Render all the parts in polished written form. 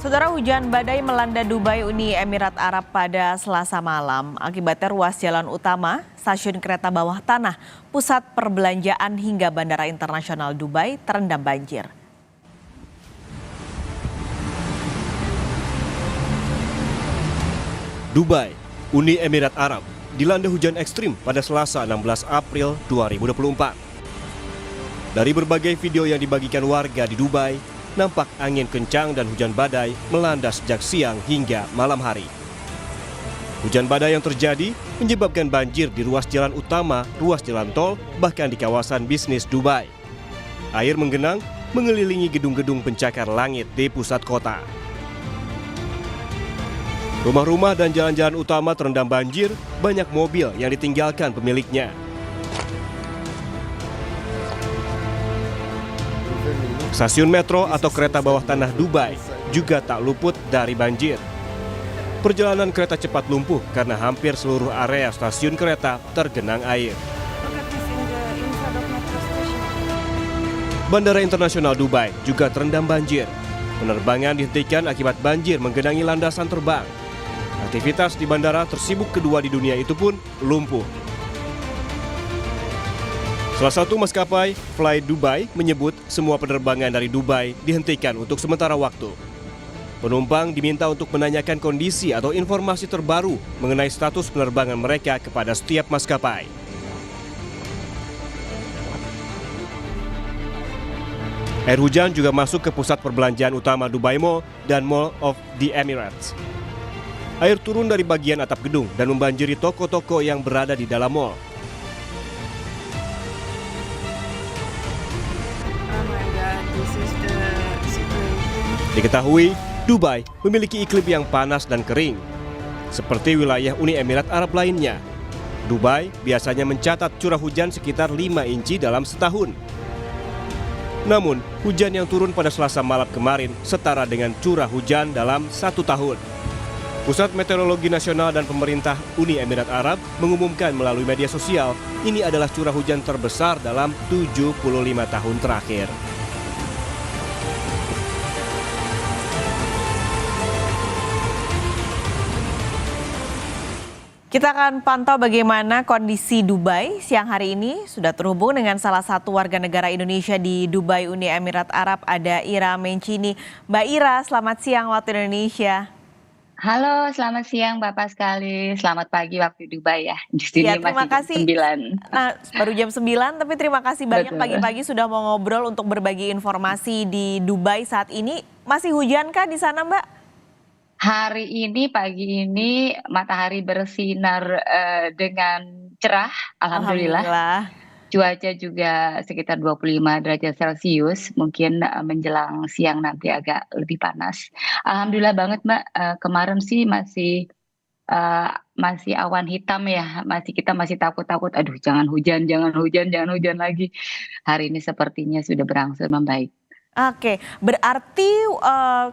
Saudara, hujan badai melanda Dubai, Uni Emirat Arab pada Selasa malam. Akibatnya ruas jalan utama, stasiun kereta bawah tanah, pusat perbelanjaan hingga Bandara Internasional Dubai terendam banjir. Dubai, Uni Emirat Arab, dilanda hujan ekstrim pada Selasa 16 April 2024. Dari berbagai video yang dibagikan warga di Dubai, nampak angin kencang dan hujan badai melanda sejak siang hingga malam hari. Hujan badai yang terjadi menyebabkan banjir di ruas jalan utama, ruas jalan tol, bahkan di kawasan bisnis Dubai. Air menggenang mengelilingi gedung-gedung pencakar langit di pusat kota. Rumah-rumah dan jalan-jalan utama terendam banjir, banyak mobil yang ditinggalkan pemiliknya. Stasiun metro atau kereta bawah tanah Dubai juga tak luput dari banjir. Perjalanan kereta cepat lumpuh karena hampir seluruh area stasiun kereta tergenang air. Bandara Internasional Dubai juga terendam banjir. Penerbangan dihentikan akibat banjir menggenangi landasan terbang. Aktivitas di bandara tersibuk kedua di dunia itu pun lumpuh. Salah satu maskapai, Fly Dubai, menyebut semua penerbangan dari Dubai dihentikan untuk sementara waktu. Penumpang diminta untuk menanyakan kondisi atau informasi terbaru mengenai status penerbangan mereka kepada setiap maskapai. Air hujan juga masuk ke pusat perbelanjaan utama Dubai Mall dan Mall of the Emirates. Air turun dari bagian atap gedung dan membanjiri toko-toko yang berada di dalam mall. Diketahui, Dubai memiliki iklim yang panas dan kering. Seperti wilayah Uni Emirat Arab lainnya, Dubai biasanya mencatat curah hujan sekitar 5 inci dalam setahun. Namun, hujan yang turun pada Selasa malam kemarin setara dengan curah hujan dalam 1 tahun. Pusat Meteorologi Nasional dan pemerintah Uni Emirat Arab mengumumkan melalui media sosial ini adalah curah hujan terbesar dalam 75 tahun terakhir. Kita akan pantau bagaimana kondisi Dubai siang hari ini. Sudah terhubung dengan salah satu warga negara Indonesia di Dubai, Uni Emirat Arab, ada Ira Mencini. Mbak Ira, selamat siang waktu Indonesia. Halo, selamat siang Bapak sekali. Selamat pagi waktu Dubai ya. Di sini Ya, terima masih jam kasih. 9. Nah, baru jam 9, tapi terima kasih banyak Betul. pagi-pagi sudah mau ngobrol untuk berbagi informasi di Dubai saat ini. Masih hujankah di sana, Mbak? Hari ini, pagi ini matahari bersinar dengan cerah, alhamdulillah. Alhamdulillah. Cuaca juga sekitar 25 derajat Celcius, mungkin menjelang siang nanti agak lebih panas. Alhamdulillah banget Mbak, kemarin sih masih awan hitam ya, kita masih takut-takut, aduh jangan hujan, jangan hujan, jangan hujan lagi. Hari ini sepertinya sudah berangsur membaik. Oke, berarti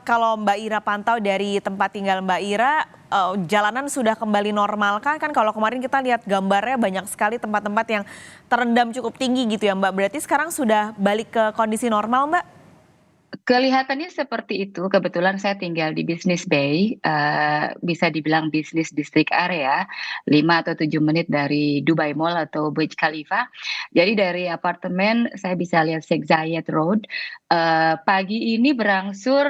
kalau Mbak Ira pantau dari tempat tinggal Mbak Ira, jalanan sudah kembali normal kan? Kan kalau kemarin kita lihat gambarnya banyak sekali tempat-tempat yang terendam cukup tinggi gitu ya Mbak. Berarti sekarang sudah balik ke kondisi normal Mbak? Kelihatannya seperti itu. Kebetulan saya tinggal di Business Bay, bisa dibilang bisnis district area, 5 atau 7 menit dari Dubai Mall atau Burj Khalifa. Jadi dari apartemen saya bisa lihat Sheikh Zayed Road. Pagi ini berangsur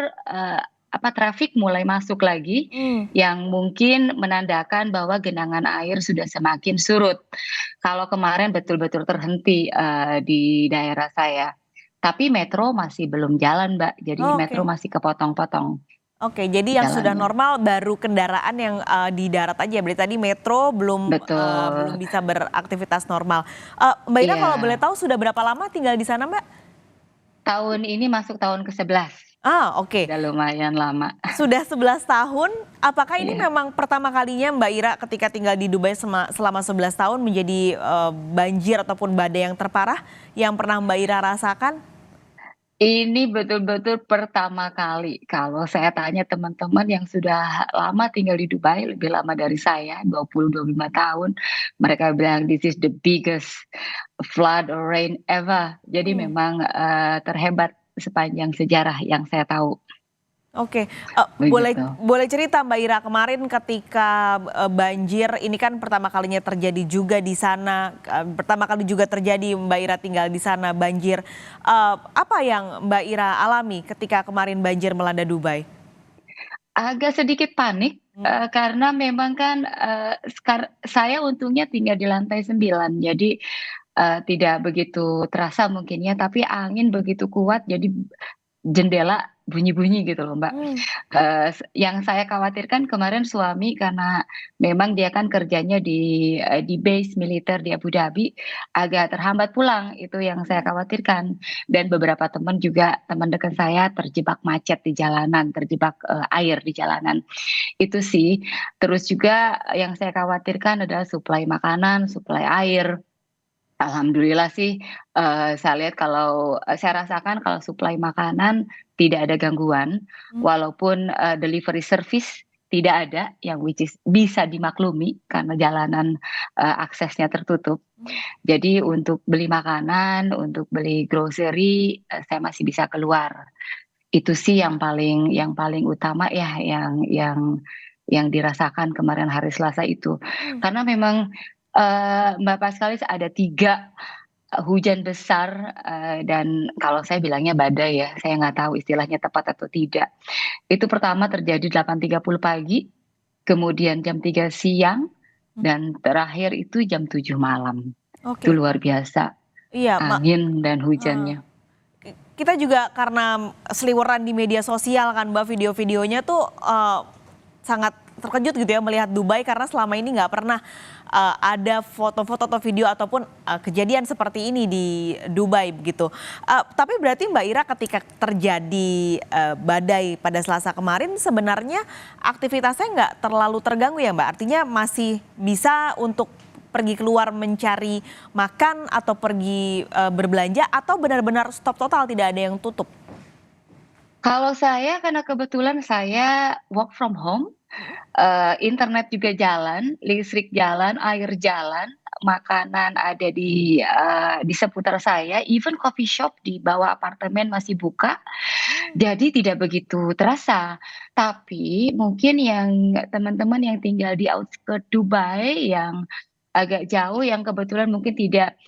trafik mulai masuk lagi, yang mungkin menandakan bahwa genangan air sudah semakin surut. Kalau kemarin betul-betul terhenti di daerah saya. Tapi metro masih belum jalan, Mbak. Jadi metro masih kepotong-potong Oke, jadi yang sudah jalannya. normal baru kendaraan yang di darat aja. Berarti tadi metro belum Betul. bisa beraktivitas normal. Mbak Ira, kalau boleh Iya. tahu sudah berapa lama tinggal di sana Mbak? Tahun ini masuk tahun ke-11. Oke. Udah lumayan lama. Sudah 11 tahun, apakah ini Iya. memang pertama kalinya Mbak Ira ketika tinggal di Dubai selama 11 tahun menjadi banjir ataupun badai yang terparah yang pernah Mbak Ira rasakan? Ini betul-betul pertama kali. Kalau saya tanya teman-teman yang sudah lama tinggal di Dubai, lebih lama dari saya, 20-25 tahun, mereka bilang this is the biggest flood or rain ever. Jadi memang terhebat sepanjang sejarah yang saya tahu. Oke, boleh begitu. boleh cerita Mbak Ira kemarin ketika, banjir ini kan pertama kalinya terjadi juga di sana, pertama kali juga terjadi Mbak Ira tinggal di sana banjir, apa yang Mbak Ira alami ketika kemarin banjir melanda Dubai? Agak sedikit panik, Mmm, karena memang kan, saya untungnya tinggal di lantai 9 jadi, tidak begitu terasa mungkin ya, tapi angin begitu kuat jadi jendela bunyi-bunyi gitu loh, Mbak. mmm, Yang saya khawatirkan kemarin suami karena memang dia kan kerjanya di base militer di Abu Dhabi, agak terhambat pulang, itu yang saya mmm, khawatirkan. Dan beberapa teman juga, teman dekat saya terjebak macet di jalanan, terjebak, air di jalanan, itu sih. Terus juga yang saya khawatirkan adalah suplai makanan, suplai air. Alhamdulillah sih, saya lihat kalau saya rasakan kalau suplai makanan tidak ada gangguan, mmm, walaupun, delivery service tidak ada, yang which is bisa dimaklumi karena jalanan, aksesnya tertutup. mmm, Jadi untuk beli makanan, untuk beli grocery, saya masih bisa keluar. Itu sih yang paling utama ya, yang dirasakan kemarin hari Selasa itu. mmm, Karena memang, Mbak Paskalis ada 3 hujan besar, dan kalau saya bilangnya badai ya, saya nggak tahu istilahnya tepat atau tidak. Itu pertama terjadi 8.30 pagi, kemudian jam 3 siang, mmm, dan terakhir itu jam 7 malam. Itu oke, luar biasa, iya, angin dan heeh. hujannya. Kita juga karena seliweran di media sosial kan Mbak, video-videonya tuh, sangat terkejut gitu ya melihat Dubai karena selama ini nggak pernah, ada foto-foto atau video ataupun, kejadian seperti ini di Dubai begitu. Tapi berarti Mbak Ira ketika terjadi, badai pada Selasa kemarin sebenarnya aktivitasnya nggak terlalu terganggu ya Mbak? Artinya masih bisa untuk pergi keluar mencari makan atau pergi, berbelanja atau benar-benar stop total tidak ada yang tutup? Kalau saya karena kebetulan saya work from home, Mhm, internet juga jalan, listrik jalan, air jalan, makanan ada di seputar saya, even coffee shop di bawah apartemen masih buka, mmm, jadi tidak begitu terasa. Tapi mungkin yang teman-teman yang tinggal di outskirt Dubai yang agak jauh yang kebetulan mungkin tidak,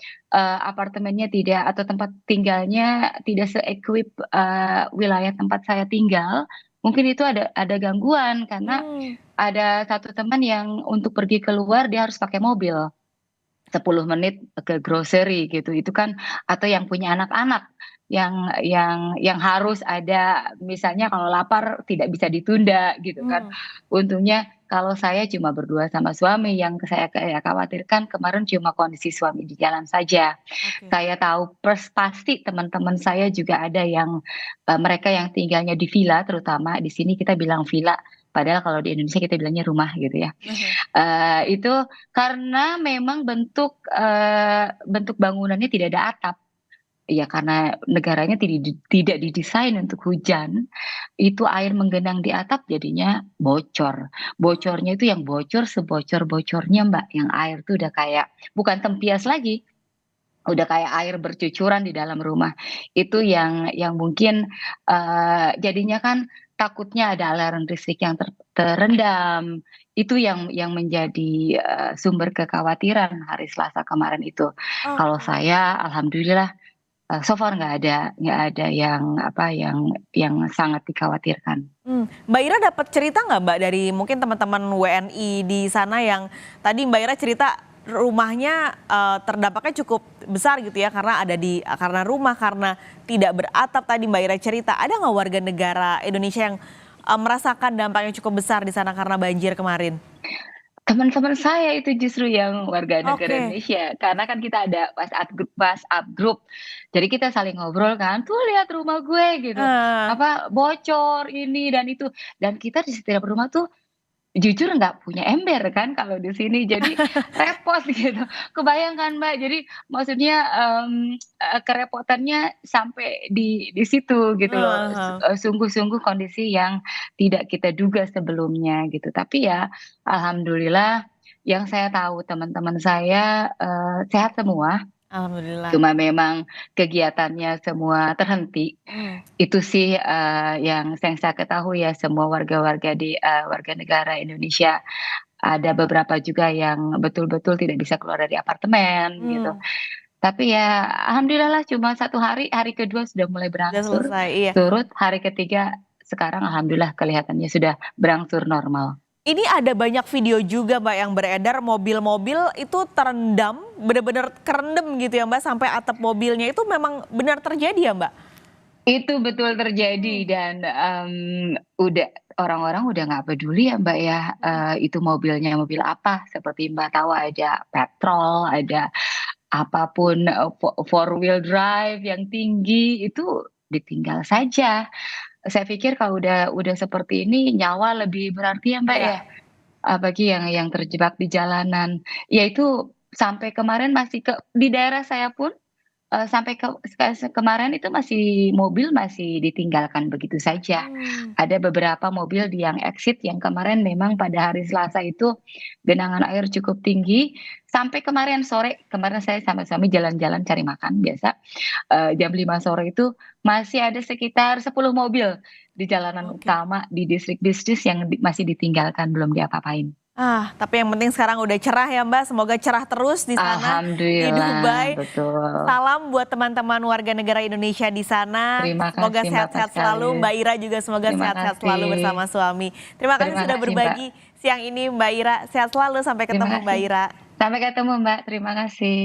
apartemennya tidak atau tempat tinggalnya tidak se-equip, wilayah tempat saya tinggal, mungkin itu ada gangguan karena mmm, ada satu teman yang untuk pergi keluar dia harus pakai mobil. 10 menit ke grocery gitu, itu kan atau yang punya anak-anak, yang harus ada misalnya kalau lapar tidak bisa ditunda gitu kan. mmm, Untungnya kalau saya cuma berdua sama suami, yang saya khawatirkan kemarin cuma kondisi suami di jalan saja. oke. Saya tahu pasti teman-teman saya juga ada yang, mereka yang tinggalnya di villa terutama, di sini kita bilang villa, padahal kalau di Indonesia kita bilangnya rumah gitu ya. Itu karena memang bentuk bangunannya tidak ada atap. Ya karena negaranya tidak didesain untuk hujan, itu air menggenang di atap jadinya bocor. Bocornya itu yang bocor sebocor-bocornya Mbak, yang air tuh udah kayak bukan tempias lagi, udah kayak air bercucuran di dalam rumah. Itu yang mungkin, jadinya kan takutnya ada aliran listrik yang terendam, itu yang menjadi, sumber kekhawatiran hari Selasa kemarin itu. Kalau Oke. saya alhamdulillah, so far nggak ada yang apa, yang sangat dikhawatirkan. Mbak Ira dapat cerita nggak Mbak dari mungkin teman-teman WNI di sana yang tadi Mbak Ira cerita rumahnya, terdampaknya cukup besar gitu ya karena karena rumah, karena tidak beratap tadi Mbak Ira cerita. Ada nggak warga negara Indonesia yang, merasakan dampaknya cukup besar di sana karena banjir kemarin? Teman-teman saya itu justru yang warga negara Oke, Indonesia, karena kan kita ada WhatsApp group, jadi kita saling ngobrol kan, "Tuh lihat rumah gue," gitu, heeh. apa, "bocor ini dan itu." Dan kita di setiap rumah tuh jujur nggak punya ember kan kalau di sini, jadi repot gitu. Kebayang kan, Mbak, jadi maksudnya, kerepotannya sampai di situ gitu loh, Heeh heeh. sungguh-sungguh kondisi yang tidak kita duga sebelumnya gitu. Tapi ya alhamdulillah yang saya tahu teman-teman saya, sehat semua, Alhamdulillah. Cuma memang kegiatannya semua terhenti. Hmm. Itu sih, yang saya ketahui ya, semua warga negara Indonesia. Ada beberapa juga yang betul-betul tidak bisa keluar dari apartemen gitu. Hmm. Tapi ya alhamdulillah lah cuma 1 hari, hari kedua sudah mulai Udah berangsur selesai, iya. surut, hari ketiga sekarang alhamdulillah kelihatannya sudah berangsur normal. Ini ada banyak video juga Mbak yang beredar mobil-mobil itu terendam, benar-benar kerendam gitu ya Mbak sampai atap mobilnya itu memang benar terjadi ya Mbak? Itu betul terjadi Hmm. dan, udah orang-orang udah nggak peduli ya, Mbak, ya, itu mobilnya mobil apa, seperti Mbak tahu ada petrol, ada apapun, four wheel drive yang tinggi, itu ditinggal saja. Saya pikir kalau udah seperti ini nyawa lebih berarti ya, Mbak, Iya. ya, bagi yang terjebak di jalanan. Ya itu sampai kemarin masih di daerah saya pun sampai kemarin itu mobil masih ditinggalkan begitu saja. Hmm. Ada beberapa mobil yang exit yang kemarin memang pada hari Selasa itu genangan air cukup tinggi, sampai kemarin sore, kemarin saya sama suami jalan-jalan cari makan biasa, jam 5 sore itu masih ada sekitar 10 mobil di jalanan Oke. utama di distrik bisnis yang masih ditinggalkan, belum diapa-apain. Tapi yang penting sekarang udah cerah ya Mbak, semoga cerah terus di sana di Alhamdulillah, Dubai. betul. Salam buat teman-teman warga negara Indonesia di sana. Terima Semoga kasih Mbak sehat-sehat selalu. Paskalis. Mbak Ira juga semoga Terima sehat-sehat selalu kasih. bersama suami. Terima kasih Terima sudah kasih, Mbak. berbagi siang ini Mbak Ira. Sehat selalu, sampai Terima ketemu Mbak kasih. Ira. Sampai ketemu, Mbak. Terima kasih.